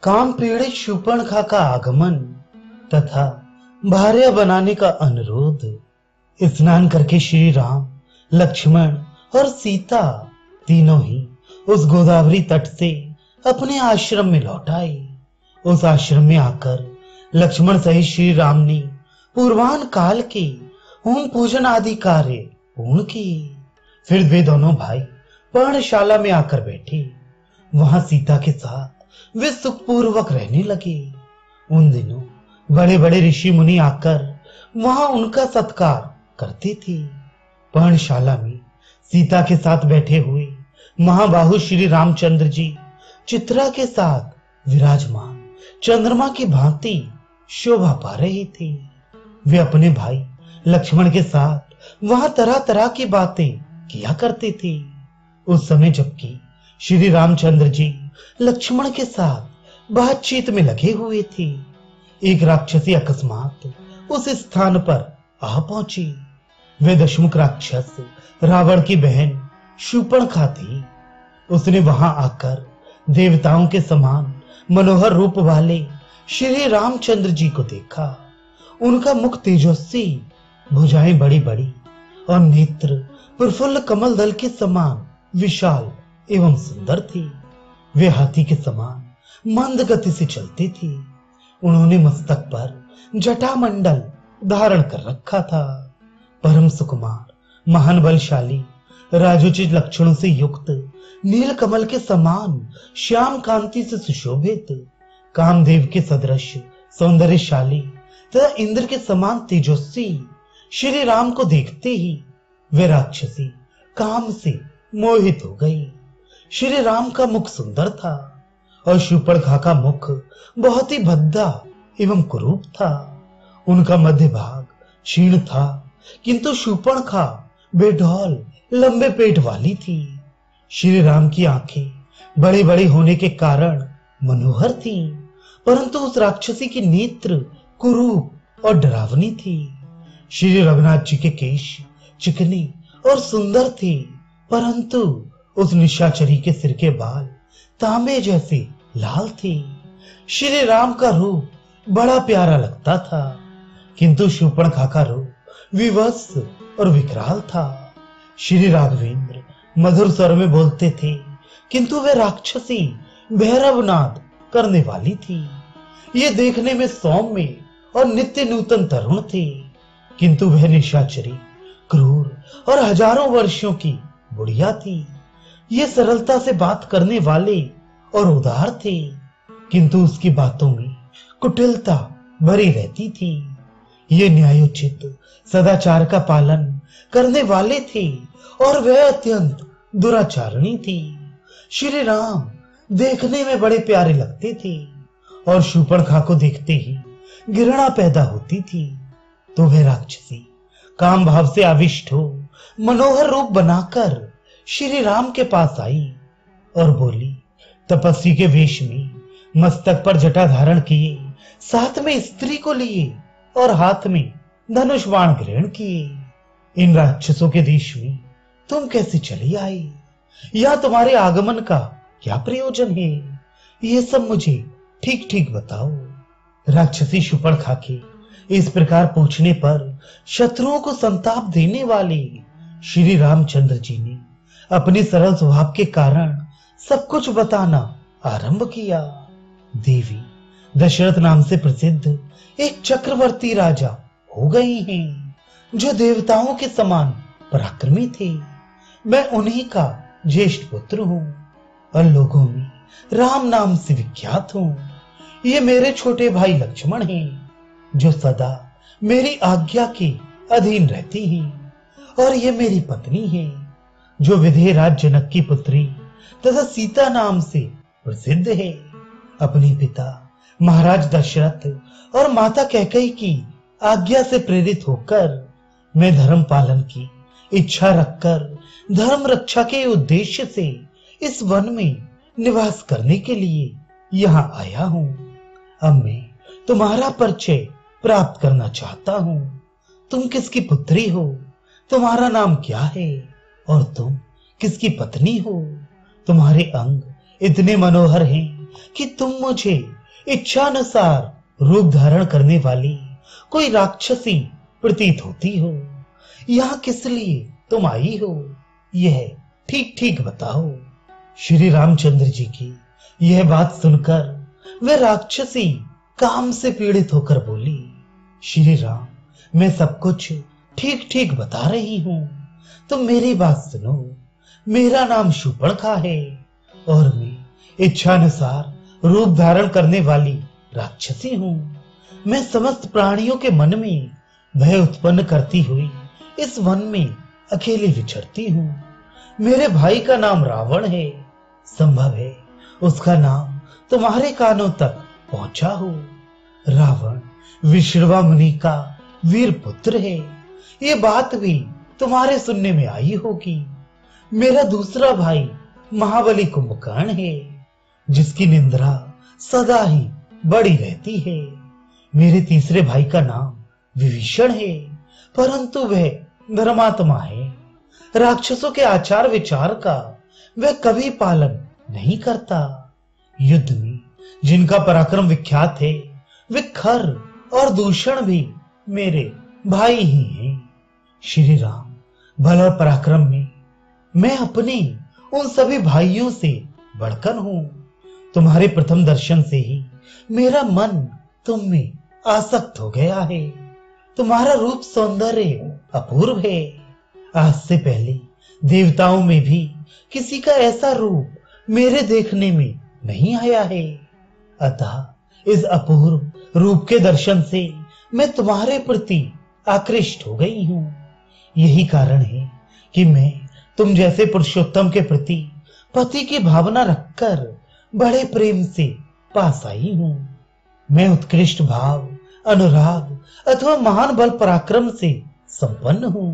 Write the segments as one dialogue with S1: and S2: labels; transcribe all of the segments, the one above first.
S1: काम पीड़ित शूर्पणखा का आगमन तथा भार्या बनाने का अनुरोध। स्नान करके श्री राम, लक्ष्मण और सीता तीनों ही उस गोदावरी तट से अपने आश्रम में लौट आए। उस आश्रम में आकर लक्ष्मण सहित श्री राम ने पूर्वान काल के होम पूजन आदि कार्य पूर्ण किए। फिर वे दोनों भाई पर्णशाला में आकर बैठे। वहां सीता के साथ वे सुखपूर्वक रहने लगे। उन दिनों बड़े बड़े ऋषि मुनि आकर वहां उनका सत्कार करते थे। पर्णशाला में सीता के साथ बैठे हुए महाबाहु श्री रामचंद्र जी चित्रा के साथ विराजमान चंद्रमा की भांति शोभा पा रहे थे। वे अपने भाई लक्ष्मण के साथ वहां तरह तरह की बातें किया करते थे। उस समय जबकि श्री रामचंद्र जी लक्ष्मण के साथ बातचीत में लगे हुए थे, एक राक्षसी अकस्मात उस स्थान पर आ पहुंची। वे दशमुख राक्षस रावण की बहन शूर्पणखा थी। उसने वहां आकर देवताओं के समान मनोहर रूप वाले श्री रामचंद्र जी को देखा। उनका मुख तेजस्वी, भुजाएं बड़ी बड़ी और नेत्र प्रफुल्ल कमल दल के समान विशाल एवं सुंदर थी। वे हाथी के समान मंद गति से चलते थे। उन्होंने मस्तक पर जटामंडल धारण कर रखा था। परम सुकुमार, महान बलशाली, राजोचित लक्षणों से युक्त, नील कमल के समान श्याम कांति से सुशोभित, कामदेव के सदृश सौंदर्यशाली तथा इंद्र के समान तेजस्वी श्री राम को देखते ही वे राक्षसी काम से मोहित हो गई। श्री राम का मुख सुंदर था और शूर्पणखा का मुख बहुत ही भद्दा एवं कुरूप था। उनका मध्य भाग क्षीण था, किंतु शूर्पणखा बेढौल लंबे पेट वाली थी। श्री राम की आंखें बड़े बड़े होने के कारण मनोहर थी, परंतु उस राक्षसी की नेत्र कुरूप और डरावनी थी। श्री रघुनाथ जी के केश चिकने और सुंदर थे, परंतु उस निशाचरी के सिर के बाल तांबे जैसे लाल थे। श्री राम का रूप बड़ा प्यारा लगता था, किंतु शूर्पणखा का रूप विवश और विकराल था। श्री राघवेंद्र मधुर स्वर में बोलते थे, किंतु वे राक्षसी भैरवनाद करने वाली थी। ये देखने में सौम्य और नित्य नूतन तरुण थे, किंतु वह निशाचरी क्रूर और हजारों वर्षों की बुढ़िया थी। ये सरलता से बात करने वाले और उदार थे, किंतु उसकी बातों में कुटिलता भरी रहती थी। ये न्यायोचित सदाचार का पालन करने वाले थे और वह अत्यंत दुराचारणी थी। श्री राम देखने में बड़े प्यारे लगते थे और शूर्पणखा को देखते ही घृणा पैदा होती थी। तो वह राक्षसी काम भाव से आविष्ट हो मनोहर रूप बनाकर श्री राम के पास आई और बोली, तपस्वी के वेश में, मस्तक पर जटा धारण किए, साथ में स्त्री को लिए और हाथ में धनुष बाण ग्रहण किए, इन राक्षसों के देश में तुम कैसे चली आई? या तुम्हारे आगमन का क्या प्रयोजन है? ये सब मुझे ठीक ठीक बताओ। राक्षसी शूर्पणखा के इस प्रकार पूछने पर शत्रुओं को संताप देने वाले श्री रामचंद्र जी ने अपने सरल स्वभाव के कारण सब कुछ बताना आरंभ किया। देवी, दशरथ नाम से प्रसिद्ध एक चक्रवर्ती राजा हो गए हैं, जो देवताओं के समान पराक्रमी थे। मैं उन्हीं का ज्येष्ठ पुत्र हूँ और लोगों में राम नाम से विख्यात हूँ। ये मेरे छोटे भाई लक्ष्मण हैं, जो सदा मेरी आज्ञा के अधीन रहती हैं, और ये मेरी पत्नी है, जो विधेयराज जनक की पुत्री तथा सीता नाम से प्रसिद्ध है। अपने पिता महाराज दशरथ और माता कैकेयी की आज्ञा से प्रेरित होकर मैं धर्म पालन की इच्छा रखकर धर्म रक्षा के उद्देश्य से इस वन में निवास करने के लिए यहाँ आया हूँ। अब मैं तुम्हारा परिचय प्राप्त करना चाहता हूँ। तुम किसकी पुत्री हो? तुम्हारा नाम क्या है? और तुम किसकी पत्नी हो? तुम्हारे अंग इतने मनोहर हैं कि तुम मुझे इच्छानुसार रूप धारण करने वाली कोई राक्षसी प्रतीत होती हो। यहाँ किस लिए तुम आई हो, यह ठीक ठीक बताओ। श्री रामचंद्र जी की यह बात सुनकर वह राक्षसी काम से पीड़ित होकर बोली, श्री राम, मैं सब कुछ ठीक ठीक बता रही हूं, तुम मेरी बात सुनो। मेरा नाम शूर्पणखा है और मैं इच्छानुसार रूप धारण करने वाली राक्षसी हूं। मैं समस्त प्राणियों के मन में भय उत्पन्न करती हुई इस वन में अकेली विचरती हूं। मेरे भाई का नाम रावण है, संभव है उसका नाम तुम्हारे कानों तक पहुंचा हो। रावण विश्रवा मुनि का वीर पुत्र है, ये बात भी तुम्हारे सुनने में आई होगी। मेरा दूसरा भाई महाबली कुंभकर्ण है, जिसकी निंद्रा सदा ही बड़ी रहती है। मेरे तीसरे भाई का नाम विभीषण है, परंतु वह धर्मात्मा है। राक्षसों के आचार विचार का वह कभी पालन नहीं करता। युद्ध में जिनका पराक्रम विख्यात है, वे खर और दूषण भी मेरे भाई ही हैं। श्री राम, बल और पराक्रम में मैं अपने उन सभी भाइयों से बढ़कर हूं। तुम्हारे प्रथम दर्शन से ही मेरा मन तुम में आसक्त हो गया है। तुम्हारा रूप सौंदर्य अपूर्व है। आज से पहले देवताओं में भी किसी का ऐसा रूप मेरे देखने में नहीं आया है। अतः इस अपूर्व रूप के दर्शन से मैं तुम्हारे प्रति आकृष्ट हो गई हूं। यही कारण है कि मैं तुम जैसे पुरुषोत्तम के प्रति पति की भावना रखकर बड़े प्रेम से पास आई हूं। मैं उत्कृष्ट भाव, अनुराग अथवा महान बल पराक्रम से संपन्न हूं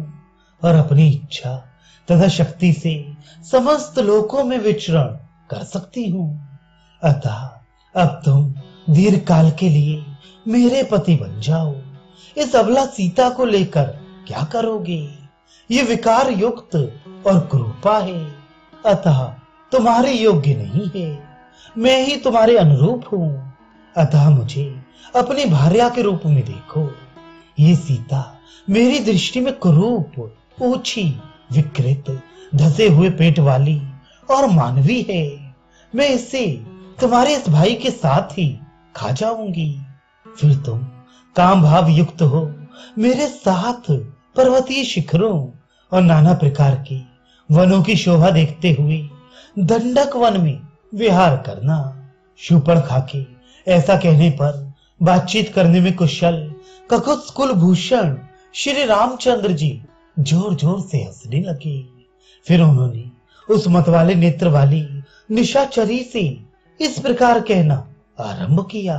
S1: और अपनी इच्छा तथा शक्ति से समस्त लोकों में विचरण कर सकती हूं। अतः अब तुम दीर्घ काल के लिए मेरे पति बन जाओ। इस अबला सीता को लेकर क्या करोगे? ये विकार युक्त और कुरूपा है, अतः तुम्हारे योग्य नहीं है। मैं ही तुम्हारे अनुरूप हूं, अतः मुझे अपनी भार्या के रूप में देखो। ये सीता मेरी दृष्टि में कुरूप, ऊंची, विकृत, धसे हुए पेट वाली और मानवी है। मैं इसे तुम्हारे इस भाई के साथ ही खा जाऊंगी। फिर तुम काम भाव युक्त हो मेरे साथ पर्वतीय शिखरों और नाना प्रकार के वनों की शोभा देखते हुए दंडक वन में विहार करना। शूर्पणखा के ऐसा कहने पर बातचीत करने में कुशल ककुत्स कुलभूषण श्री रामचंद्र जी जोर जोर से हंसने लगे। फिर उन्होंने उस मतवाले नेत्र वाली निशाचरी से इस प्रकार कहना आरंभ किया।